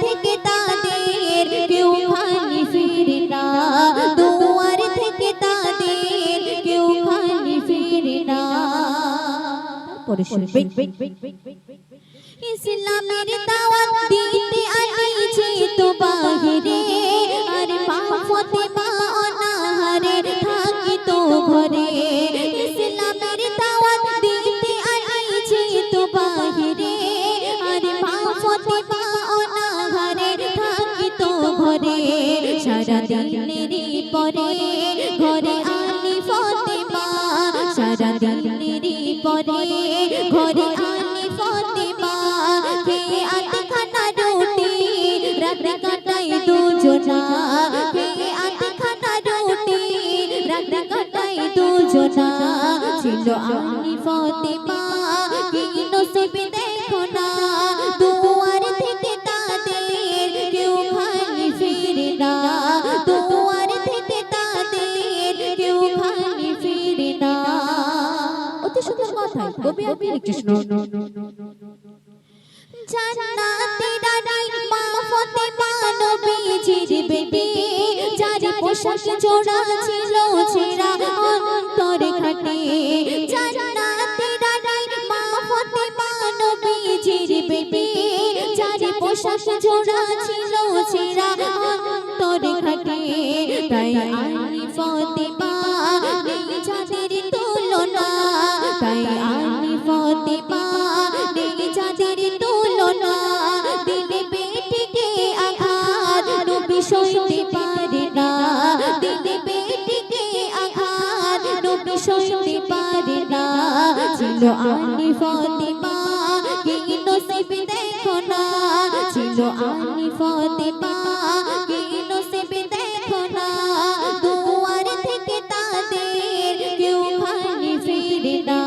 থেকে তাদের কেউ খালি ফিরে না, দুয়ার থেকে তাদের কেউ খালি ফিরে না। পরে শুনবে ইসলামের দাওয়াত দিতে আনিছে তো বাহিরে, আর মা ফাতেমা অনাহারে থাকি তো ঘরে। ইসলামের দাওয়াত দিতে আনিছে তো বাহিরে, আর মা ফাতেমা অনাহারে থাকি তো ঘরে। সারা দিনেরই পরে ঘরে আনি ফাতেমা, সারা দিনেরই পরে ঘরে আনি ফাতেমা। খেয়ে আধখানা রুটি রাতে কাটাই দুজনা, খেয়ে আধখানা রুটি রাতে কাটাই দুজনা। ছিল আনি ফাতেমা কি নসিব দেখো না, দুয়ার থেকে তাদের কেউ খালি ফিরে না, দুয়ার থেকে তাদের কেউ খালি ফিরে না। অতি সুন্দর কথা কবি আপনি কৃষ্ণ। জান্নাতের রানী মা ফাতেমা নবীজির বেটি, যার পোশাক জোড়া ছিল ছেঁড়া অন্তরে খাটে। জান্নাতের রানী মা ফাতেমা নবীজির বেটি, যার পোশাক জোড়া ছিল ছেঁড়া অন্তরে খাটে। তাই আনি ফাতেমা নেই যাদের তুলনা, তাই আনি ফাতেমা নেই যাদের তুলনা। দিলে বেটিকে আঘাত নবী সইতে পারে না, দিলে বেটিকে আঘাত নবী সইতে পারে না। ছিল আনি ফাতেমা কি নসিব দেখো না, ছিল আনি ফাতেমা কি নসিব দেখো না। দুয়ার থেকে তাদের কেউ খালি ফিরে না,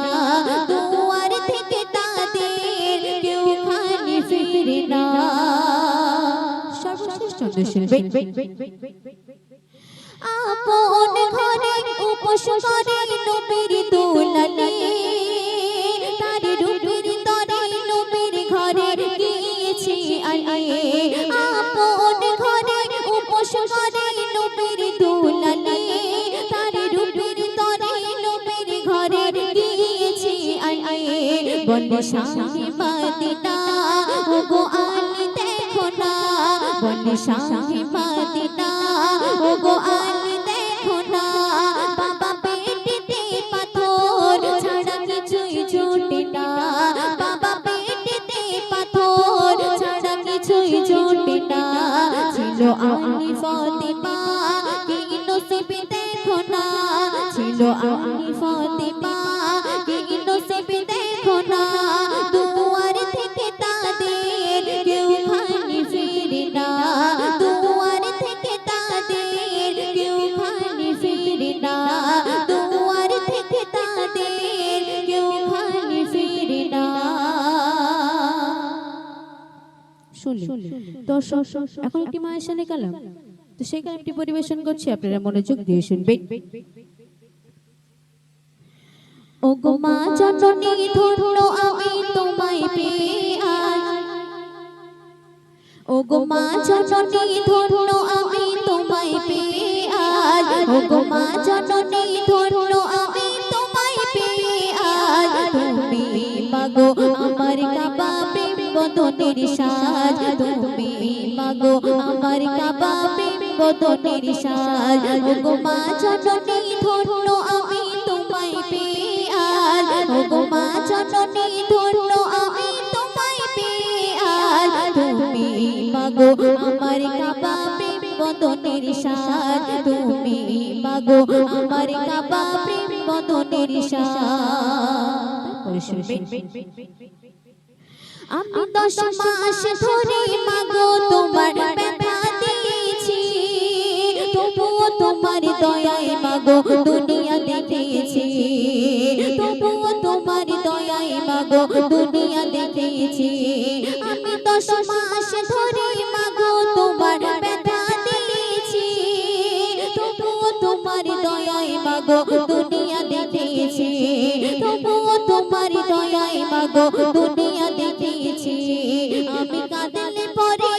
দুয়ার থেকে তাদের কেউ খালি ফিরে না। সর্বশ্রেষ্ঠ শুনবে আপন ঘরে উপোস করে নবীর দুলালে, তার রূপের তরে নবীর ঘরে গিয়েছে আলে। আপন ঘরে উপোস করে নবীর দুলালে, তার রূপের তরে নবীর ঘরে গিয়েছে আলে। বলে শাহে মদিনা ওগো আলী দেখো না, বলে শাহে মদিনা ওগো আলী দেখো না। বাবা পেটেতে পাথর ছাড়া কিছুই জোটে না, বাবা পেটেতে পাথর ছাড়া কিছুই জোটে না। ছিল আলী ফাতেমা কি নসিব দেখো না, ছিল আলী ফাতেমা কি নসিব দেখো না। দুয়ার থেকে তাদের কেউ খালি ফিরে না, দুয়ার থেকে তাদের কেউ খালি ফিরে না, দুয়ার থেকে তাদের কেউ খালি ফিরে না। শুনলি দর্শক, এখন একটি মায়ের সামনে কালাম, তো সেই কালামটি পরিবেশন করছি, আপনারা মনোযোগ দিয়ে শুনবেন। ওগো মা জননী ধন্য আমি তোমায় পেয়ে আজ, ওগো মা জননী ধন্য আমি তোমায় পেয়ে আজ, ওগো মা জননী ধন্য আমি তোমায় পেয়ে আজ। তুমি মাগো আমার কাবা প্রেম বদনের সাজ, তুমি মাগো আমার কাবা প্রেম বদনের সাজ। ওগো মা জননী ধন্য আমি তোমায় পেয়ে আজ, ওগো মা জননী ধন্য আমি তোমায় পেয়ে আজ। তুমি মাগো আমার কাবা প্রেম বদনের সাজ, তুমি মাগো আমার কাবা প্রেম বদনের সাজ। আমি 10 মাস ধরে মাগো তোমার ব্যথা দিয়েছি, তবুও তোমার দয়ায় মাগো দুনিয়া দেখেছি, তবুও তোমার দয়ায় মাগো দুনিয়া দেখেছি। আমি 10 মাস ধরে মাগো তোমার ব্যথা দিয়েছি, তবুও তোমার দয়ায় মাগো দুনিয়া দেখেছি, তবুও তোমার দয়ায় মাগো দুনিয়া দেখেছি। আমি কাঁদলে পরে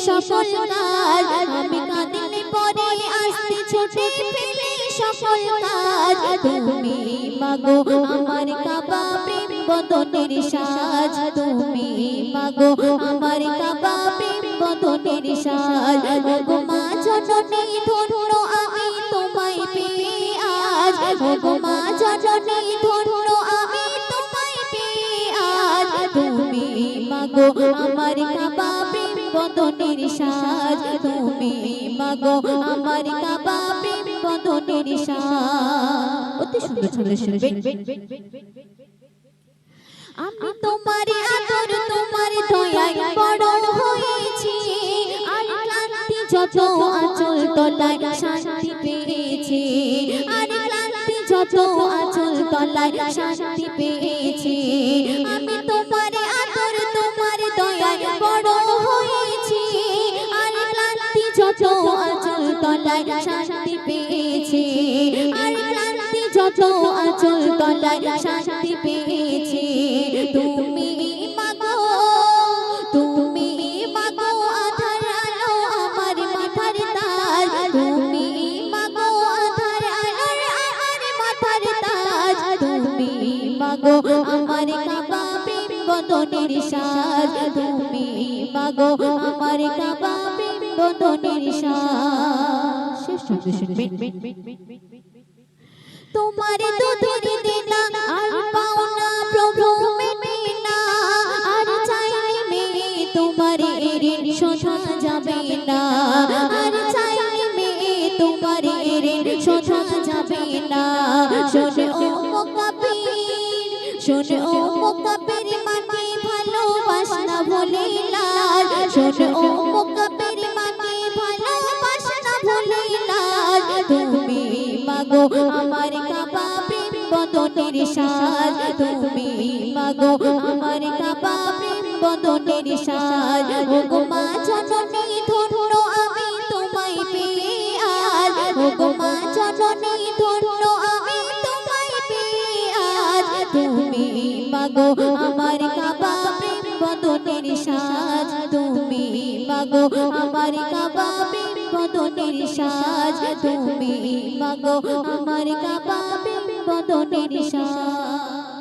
সকল কাজ আমি কাঁদিলে পরে আসতে ছুটে ফেলে সকল কাজ তুমি মাগো আমার কাবা প্রেম বদনের সাজ তুমি মাগো আমার কাবা প্রেম বদনের সাজ ওগো মা জননী ধন্য আমি তোমায় পেয়ে আজ ওগো মা জননী ধন্য আমি তোমায় পেয়ে আজ তুমি মাগো আমার কাবা প্রেম বদনের সাজ তুমি মাগো আমার কাবা প্রেম বদনের সাজ অতি সুন্দর ছন্দে শুনবেন আমি তোমার আদর তোমার দয়ায় বড় হয়েছি আর ক্লান্তি যত আঁচল তলায় শান্তি পেয়েছি আর ক্লান্তি যত আঁচল তলায় শান্তি পেয়েছি আমি তোমার আদর তোমার দয়ায় বড় হয়েছি আর ক্লান্তি যত আঁচল তলায় শান্তি পেয়েছি আর ক্লান্তি যত আঁচল তলায় শান্তি পেয়েছি তুমি মাগো আধার আলো আমার মাথার তাজ তুমি মাগো আধার আলো আমার মাথার তাজ তুমি মাগো আমার কাবা প্রেম বদনের সাজ তুমি মাগো আমার কাবা প্রেম বদনের সাজ শেষ শব্দ শুনবেন তোমার দুধের দেনা আর পাওনা প্রভু মেটে না আর চাইলে মেয়ে তোমার ঋণ শোধা যাবে না আর চাইলে মেয়ে তোমার ঋণ শোধা যাবে না শোনো ও মুকাব্বির শোনো ও মুকাব্বির মাকে ভালোবাসনা ভুলে লাল শোনো ও মুকাব্বির মাকে ভালোবাসনা ভুলে লাল তুমি মাগো আমার কাবা প্রেম বদনের সাজ তুমি মাগো আমার কাবা প্রেম বদনের সাজ ওগো মা জননী ধন্য আমি তোমায় পেয়ে আজ ওগো মা জননী ধন্য আমি তোমায় পেয়ে আজ তুমি মাগো আমার কাবা প্রেম বদনের সাজ তুমি মাগো আমার কাবা প্রেম বদনের সাজ তুমি মাগো আমার কাবা প্রেম বদনের সাজ